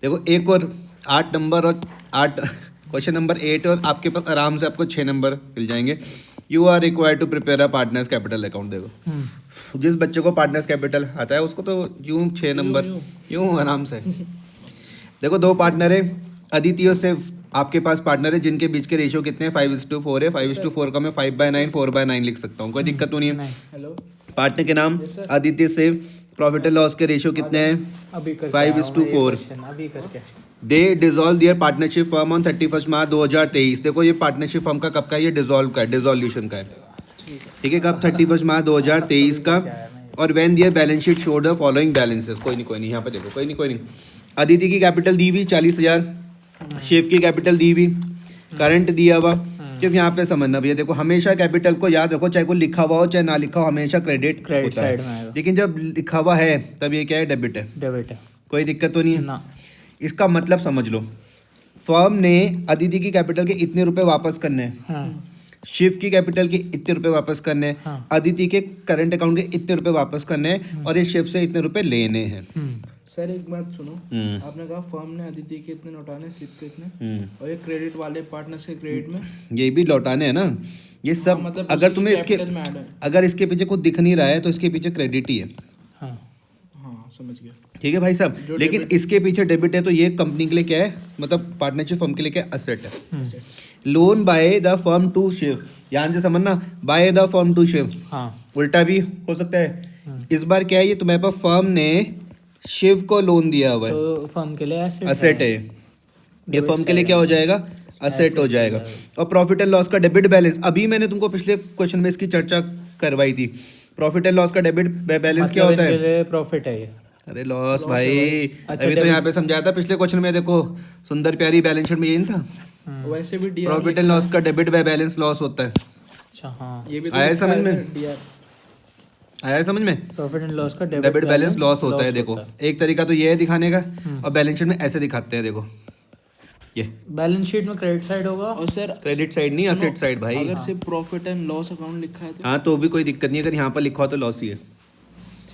देखो एक और 8 नंबर और 8 क्वेश्चन नंबर 8 और आपके पास आराम से आपको 6 नंबर मिल जाएंगे। You are required to prepare a partners capital account. देखो जिस बच्चे को पार्टनर्स कैपिटल आता है उसको तो यूं 6 नंबर यूं आराम से। देखो दो पार्टनर है, अदिति और सिर्फ आपके पास पार्टनर है जिनके बीच के रेशियो कितने हैं 5:4 है। 5:4 का मैं 5/9 4/9 लिख सकता हूँ, कोई दिक्कत तो नहीं है। हेलो पार्टनर के नाम आदित्य से, प्रॉफिट एंड लॉस के रेशियो कितने हैं अभी करके 5:4। अभी करके they dissolve their partnership firm on 31 March 2023। देखो ये पार्टनरशिप फर्म का कब का है, ये डिजोल्व का है, डिजोल्यूशन का है, ठीक है। कब 31 मार्च 2023 का। और when their balance sheet show the following balances. कोई नहीं यहाँ पे देखो, कोई नहीं। अदिति की कैपिटल दी हुई 40,000, शिव की कैपिटल दी हुई, करंट दिया हुआ। सिर्फ यहाँ पे समझना भैया, देखो हमेशा कैपिटल को याद रखो, चाहे कोई लिखा हुआ हो चाहे ना लिखा हो, हमेशा क्रेडिट होता साइड में है। आएगा। लेकिन जब लिखा हुआ है तब ये क्या है, डेबिट है। डेबिट है कोई दिक्कत तो नहीं है ना। इसका मतलब समझ लो, फर्म ने अदिति की कैपिटल के इतने रुपए वापस करने हैं, हाँ शिव की कैपिटल के इतने रुपए वापस करने हैं, हाँ। अदिति के करंट अकाउंट के इतने रुपए वापस करने हैं, और ये शिव से इतने रुपए लेने हैं। सर एक बात सुनो, आपने कहा फर्म ने अदिति के इतने लौटाने, सिप के इतने, और ये क्रेडिट वाले पार्टनर्स के क्रेडिट में ये भी लौटाने हैं ना, ये सब। मतलब अगर उसी तुम्हें के इसके capital में add है। अगर इसके पीछे कुछ दिख नहीं रहा है तो इसके पीछे क्रेडिट ही है, हाँ हाँ समझ गया। ठीक है भाई साहब। जो लेकिन debit- इसके पीछे डेबिट है तो ये कंपनी के लिए क्या है, मतलब पार्टनरशिप फर्म के लिए क्या असेट है। Loan by the firm to Shiv, ध्यान से समझना, by the firm to Shiv, हाँ उल्टा भी हो सकता है। इस बार क्या है, ये तुम्हारे पास फर्म ने शिव को लोन दिया हुआ है, तो फर्म के लिए असेट है ये फर्म के लिए क्या हो जाएगा, असेट हो जाएगा। और प्रॉफिट एंड लॉस का डेबिट बैलेंस, अभी मैंने तुमको पिछले क्वेश्चन में इसकी चर्चा करवाई थी। प्रॉफिट एंड लॉस का डेबिट बैलेंस क्या होता है, प्रॉफिट है ये। अरे लॉस भाई। अच्छा, अभी तो यहाँ पे समझाया था पिछले क्वेश्चन में, देखो सुंदर प्यारी बैलेंस शीट में यही था। वैसे भी डीआर प्रॉफिट एंड लॉस का डेबिट बाय बैलेंस लॉस होता है। अच्छा हाँ, ये भी तो आया लिखा समझ है में? डीआर। आया समझ में? प्रॉफिट एंड लॉस का डेबिट बैलेंस लॉस होता है। देखो एक तरीका तो ये है दिखाने का, और बैलेंस शीट में ऐसे दिखाते हैं। देखो ये बैलेंस शीट में क्रेडिट साइड होगा। और सर क्रेडिट साइड नहीं, सुनो, असेट साइड भाई। अगर सिर्फ प्रॉफिट एंड लॉस अकाउंट लिखा है तो हाँ तो भी कोई दिक्कत नहीं है, अगर यहाँ पर लिखा हो तो लॉस ही है।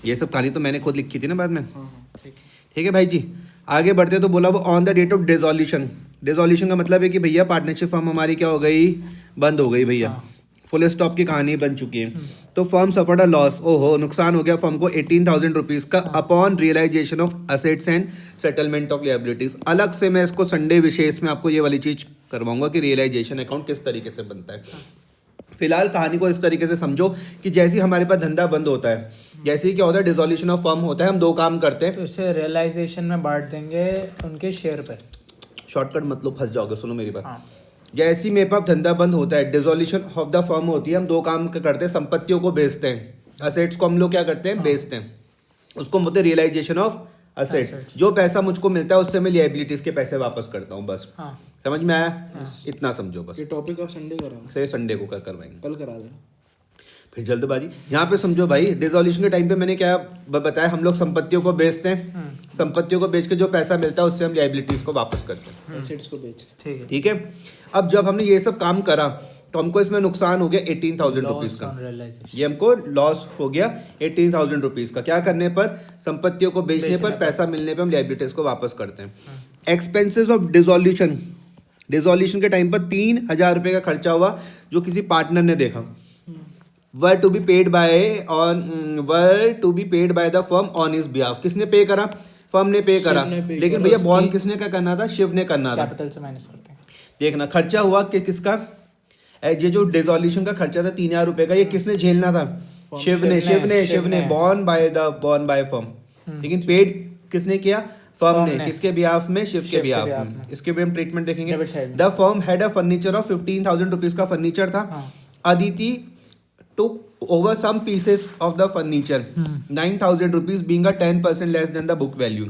ये सब कहानी तो मैंने खुद लिखी थी ना बाद में। हाँ ठीक है। ठीक है भाई जी, आगे बढ़ते तो बोला वो on the date of dissolution. Dissolution का मतलब है कि भैया पार्टनरशिप फर्म हमारी क्या हो गई, बंद हो गई भैया, फुल स्टॉप की कहानी बन चुकी है। तो फर्म सफर्ड अ लॉस, ओहो नुकसान हो गया फर्म को 18,000 रुपीज का upon realisation of assets and settlement of liabilities. अलग से मैं इसको संडे विशेष में आपको ये वाली चीज करवाऊंगा कि रियलाइजेशन अकाउंट किस तरीके से बनता है। फिलहाल कहानी को इस तरीके से समझो कि जैसे ही हमारे पास धंधा बंद होता है, जैसे ही क्या होता है डिसोल्यूशन ऑफ फर्म होता है, हम दो काम करते हैं। तो इसे रियलाइजेशन में बांट देंगे उनके शेयर पे। शॉर्टकट मतलब फंस जाओगे, सुनो मेरी बात। हाँ जैसे ही मेरे पास धंधा बंद होता है, डिसोल्यूशन ऑफ द फर्म होती है, हम दो काम करते हैं, संपत्तियों को बेचते हैं, असेट्स को हम लोग क्या करते हैं, बेचते हैं। उसको बोलते हैं रियलाइजेशन ऑफ असेट्स। जो पैसा मुझको मिलता है उससे मैं लिएबिलिटीज के पैसे वापस करता हूँ, बस। हाँ समझ में आया? इतना समझो बस। ये टॉपिक आप संडे कराओ, से संडे को करवाएंगे, कल करा देना। फिर जल्दबाजी। यहाँ पे समझो भाई, डिसोल्यूशन के टाइम पे मैंने क्या बताया, हम लोग संपत्तियों को बेचते हैं, संपत्तियों को बेच के जो पैसा मिलता है उससे हम लायबिलिटीज को वापस करते हैं, एसेट्स को बेच के। ठीक है। ठीक है। अब जब हमने ये सब काम करा तो हमको इसमें नुकसान हो गया 18,000 रुपीज का। रियलाइजेशन ये हमको लॉस हो गया 18,000 रुपीज का। क्या करने पर, संपत्तियों को बेचने पर, पैसा मिलने पर हम लायबिलिटीज को वापस करते हैं। एक्सपेंसेस ऑफ डिसोल्यूशन, डिसोल्यूशन के टाइम पर 3,000 रुपये का खर्चा हुआ जो किसी पार्टनर ने देखा। Were to be paid by the firm on his behalf. किसने पे करा, फर्म ने पे करा। ने pay लेकिन करा। भैया बॉन्ड किसने का करना था, शिव ने करना था। कैपिटल से माइनस करते हैं। देखना खर्चा हुआ कि किसका, ये जो डिसोल्यूशन का खर्चा था 3,000 रुपए का, ये किसने झेलना था, शिव ने बॉर्न बाय फर्म। लेकिन पेड किसने किया, फर्म ने। किसके बिहाफ में, शिव के बिहाफ में। इसके भी हम ट्रीटमेंट देखेंगे। Debit side में। The firm had a furniture of 15,000 rupees का फर्नीचर था। Aditi took over some pieces of the furniture, 9,000 rupees being a 10% less than the book value।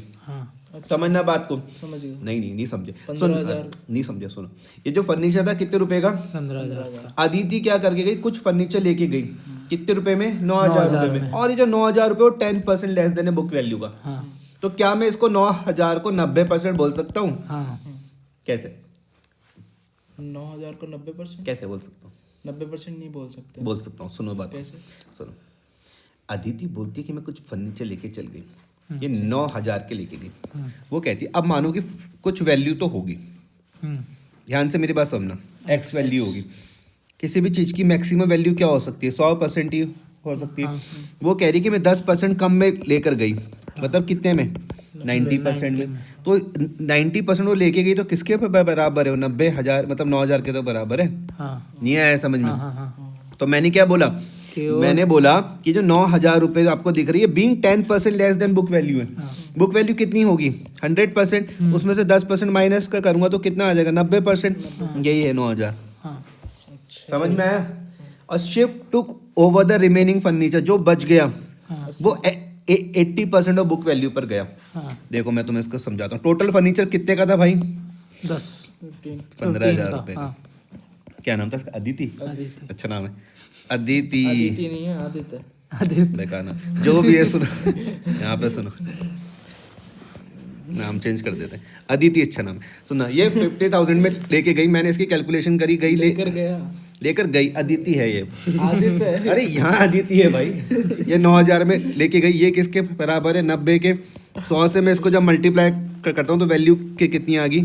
समझना बात को, समझ गए? नहीं समझे, 15,000 नहीं समझे, सुनो। ये जो फर्नीचर था कितने रुपए का, 15,000। अदिति क्या करके गई, कुछ फर्नीचर लेके गई, कितने रुपए में, 9,000 रुपए में। और ये जो 9,000 रुपए वो 10% लेस देन बुक वैल्यू का। तो क्या मैं इसको 9,000 को 90% बोल सकता हूँ? कैसे 9,000 को 90%? कैसे बोल सकता हूँ? 90% नहीं बोल सकते। बोल सकता हूँ, सुनो बात। कैसे? सुनो, अदिति बोलती है कि मैं कुछ फर्नीचर लेके चल गई, ये 9,000 के लेके गई। वो कहती अब मानो कि कुछ वैल्यू तो होगी, ध्यान से मेरी बात समझना, एक्स वैल्यू होगी। किसी भी चीज़ की मैक्सिमम वैल्यू क्या हो सकती है? 100% ही हो सकती है। वो कह रही कि मैं 10% कम में लेकर गई, मतलब कितने में? 90% में। तो 90% वो लेके गई तो किसके बराबर है? 90,000 मतलब 9,000 के तो बराबर है। नहीं आया समझ में? तो मैंने क्या बोला? मैंने बोला कि जो 9,000 रुपये आपको दिख रही है being 10% less than book value है। बुक वैल्यू कितनी होगी? 100%। उसमें से 10% माइनस का करूंगा तो कितना आ जाएगा? 90%। यही है 9,000। समझ में आया? और shift took over the remaining furniture, जो बच गया वो 80% ऑफ बुक वैल्यू पर गया। देखो मैं तुम्हें इसको समझाता हूँ। टोटल फर्नीचर कितने का था भाई? 15,000 रुपये का। क्या नाम था इसका? अदिति? अच्छा नाम है अदिति। अदिति नहीं है, आदित्य है। बेकार नाम। जो भी है सुनो, यहाँ पे सुनो, नाम चेंज कर देते हैं। अदिति अच्छा नाम है। सुना, ये 50,000 में लेके गई, मैंने इसकी कैलकुलेशन करी, गई लेकर गई। अदिति है ये, आदित्य है। अरे यहाँ अदिति है भाई। ये 9,000 में लेके गई। ये किसके बराबर है? 90 के। 100 से मैं इसको जब मल्टीप्लाई करता हूँ तो वैल्यू के कितनी आ गई?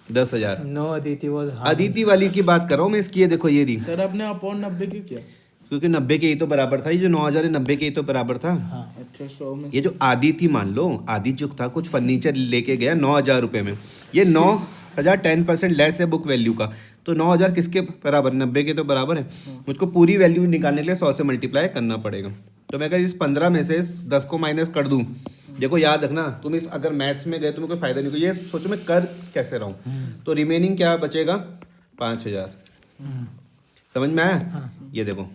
10,000। नो अदिति वाज अदिति वाली की बात कर रहा हूँ मैं इसकी। ये देखो ये रही, सर आपने अपॉन 90 क्यों किया? क्योंकि 90 के ही तो बराबर था। ये जो 9,000 है 90 के ही तो बराबर था। अच्छा 100 में ये जो आदि थी, मान लो आदि जो था कुछ फर्नीचर लेके गया 9,000 रुपये में। ये 9,000 10% लेस है बुक वैल्यू का, तो 9,000 किसके बराबर? 90 के तो बराबर है। मुझको पूरी वैल्यू निकालने के लिए 100 से मल्टीप्लाई करना पड़ेगा। तो मैं अगर इस 15 में से 10 को माइनस कर दूं, देखो याद रखना तुम इस अगर मैथ्स में गए तुम्हें कोई फायदा नहीं होगा। ये सोचो मैं कर कैसे रहा हूँ। तो रिमेनिंग क्या बचेगा? 5,000। समझ में आया? ये देखो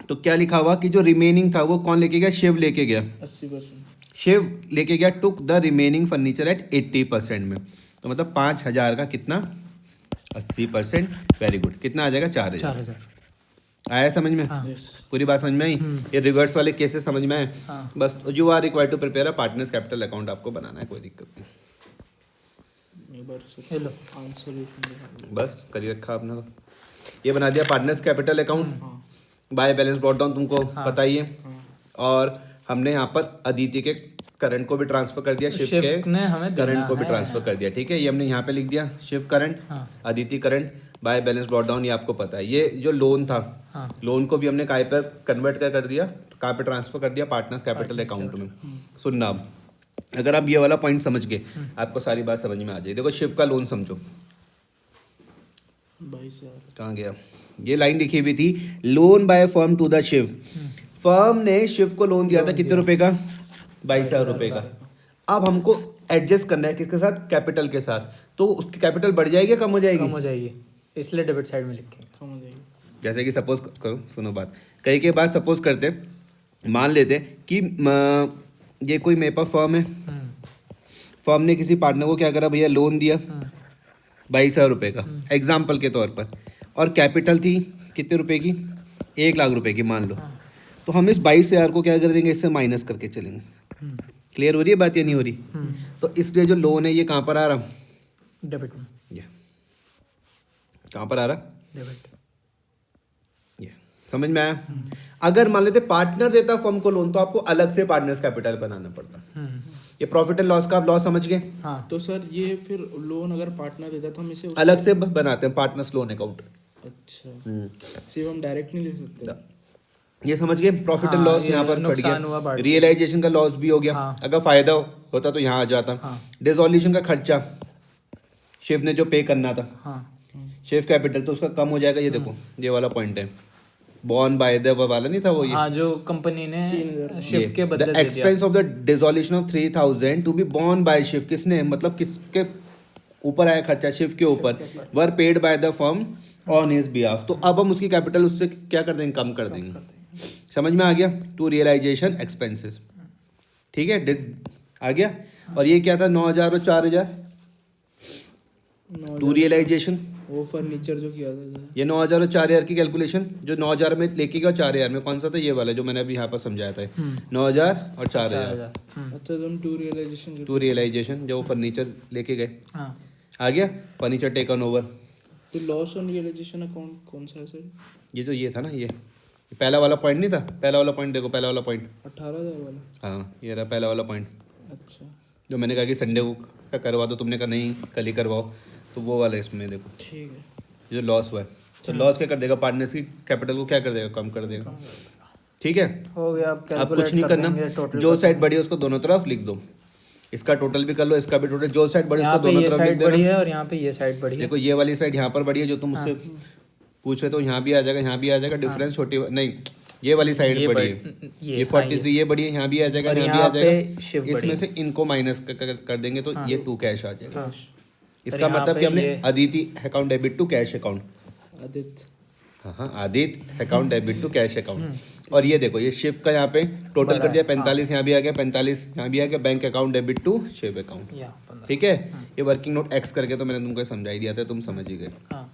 तो क्या लिखा हुआ कि जो रिमेनिंग था वो कौन लेके गया? शिव लेके गया। 80%। शिव लेके गया took the remaining furniture at 80% में। तो मतलब 5,000 का कितना? 80%। Very good. कितना आ जाएगा? 4,000। आया समझ में? पूरी बात समझ में आई? ये रिवर्स वाले केसेस समझ में आए? बस you are required to prepare a partners capital account, आपको बनाना है, कोई दिक्कत नहीं। एक बार हेलो आंसर बस करिए रखा आपने तो। ये बना दिया partners capital account. Bye balance brought down तुमको पता ही है। और हमने यहाँ पर अदिति के करंट को भी ट्रांसफर कर दिया, शिव के ने हमें करंट को भी ट्रांसफर कर दिया। ठीक है, ये हमने यहाँ पे लिख दिया Shiv current, Aditi current, by balance brought down. ये आपको पता है। ये जो लोन था, लोन को भी हमने काय पर कन्वर्ट कर दिया, कहाँ पे ट्रांसफर कर दिया? पार्टनर्स कैपिटल अकाउंट में। सुनना अब, अगर आप ये वाला पॉइंट समझ गए आपको सारी बात समझ में आ जाएगी। देखो शिव का लोन समझो, 22,000 कहाँ गया? ये लाइन लिखी हुई थी, loan by firm to the Shiv. Firm ने शिव को लोन दिया था कितने रुपए का? 22,000 रुपए का। अब हमको एडजस्ट करना है किसके साथ? कैपिटल के साथ। तो उसकी कैपिटल बढ़ जाएगी कम हो जाएगी? कम हो जाएगी, इसलिए डेबिट साइड में लिखेंगे। कम हो जाएगी। जैसे कि सपोज करो, सुनो बात, कई के बाद सपोज करते, मान लेते कि ये कोई मेरे पास फर्म है। फर्म ने किसी पार्टनर को क्या करा भैया? लोन दिया 22,000 रुपए का, एग्जाम्पल के तौर पर। और कैपिटल थी कितने रुपए की? 1,00,000 रुपए की मान लो। तो हम इस 22,000 को क्या कर देंगे? इससे माइनस करके चलेंगे। क्लियर हो रही है बात या नहीं हो रही? तो इसलिए जो लोन है ये कहाँ पर आ रहा? डेबिट में। ये कहाँ पर आ रहा? डेबिट। ये समझ में आया? अगर मान लेते पार्टनर देता फर्म को लोन तो आपको अलग से पार्टनर्स कैपिटल बनाना पड़ता। ये प्रॉफिट एंड लॉस का आप लॉस समझ गए? हाँ। तो सर ये फिर लोन अगर पार्टनर देता तो हम इसे अलग से बनाते हैं पार्टनर्स लोन अकाउंट। अच्छा, सिर्फ हम डायरेक्ट नहीं ले सकते। ये समझ गए? प्रॉफिट एंड लॉस ये यहाँ पर पड़ नुकसान हुआ गया, बांट रियलाइजेशन का लॉस भी हो गया। अगर फायदा होता तो यहाँ आ जाता। डिसोल्यूशन का खर्चा शिव ने जो पे करना था, शिव कैपिटल, तो उसका कम हो जाएगा। ये देखो ये वाला पॉइंट है, बॉर्न बाय द वाला नहीं था वो? ये हाँ, जो कंपनी ने शिफ्ट के बदले द दे दिया। Expense of the dissolution of 3,000 to be borne by Shiv. किसने? मतलब किसके ऊपर आया खर्चा? शिव के ऊपर। Were paid by the firm on his behalf. तो अब हम उसकी कैपिटल उससे क्या कर देंगे? कम कर देंगे। समझ में आ गया? To realisation expenses. ठीक है, आ गया। और ये क्या था? 9,000 और 4,000 टू रियलाइजेशन। वो फर्नीचर जो किया था ये 9,000 और 4,000 की कैलकुलेशन, जो 9,000 में लेके गया 4,000 में, कौन सा था? ये वाला जो मैंने अभी यहाँ पर समझाया था। 9,000 और 4,000 अच्छा, तो हम टू रियलाइजेशन टू रियलाइजेशन, जो वो फर्नीचर लेके गए। हाँ। आ गया? Furniture taken over. तो लॉस ऑन रियलाइजेशन अकाउंट कौन सा है सर? ये जो ये था ना, ये पहला वाला पॉइंट नहीं था? पहला वाला पॉइंट देखो, पहला वाला पॉइंट। 18,000 वाला। हाँ, ये रहा पहला वाला पॉइंट। अच्छा जो मैंने कहा कि संडे को करवा दो, तुमने कहा नहीं कल ही करवाओ, तो वो वाला इसमें देखो ठीक है। जो लॉस हुआ है, तो लॉस क्या कर देगा, पार्टनर्स की कैपिटल को क्या कर देगा, कम कर देगा। ठीक है, हो गया। अब अब कुछ नहीं करना, जो साइड बढ़ी है उसको दोनों तरफ लिख दो, इसका टोटल भी कर लो, इसका भी टोटल, जो साइड बढ़ी यहाँ उसको पे दोनों ये तरफ लिख साइड बड़ी देना। है और यहाँ पे ये साइड बड़ी है। देखो ये वाली साइड यहाँ पर बढ़ी है, जो तुम मुझसे पूछ रहे तो यहाँ भी आ जाएगा, यहाँ भी आ जाएगा, डिफरेंस छोटी नहीं, ये वाली साइड ये बड़ी है, ये 43 ये बड़ी है, यहाँ भी आ जाएगा, और यहाँ भी आ यहाँ पे जाएगा, shift बड़ी इसमें है। से इनको माइनस कर देंगे तो ये 2 कैश आ जाएगा। हाँ। इसका और यहाँ मतलब पे कि हमने ये- Aditi account debit to cash account, Aditya हाँ Aditya account debit to cash account. और ये देखो ये शिफ्ट का यहाँ पे टोटल कर दिया 45, यहाँ भी आ गया 45, यहाँ भी आ गया, bank account debit to Shiv account. यहाँ 15। ठीक है, ये वर्किंग नोट एक्स करके तो मैंने तुमको समझा ही दिया था, तुम समझ ही गए। हाँ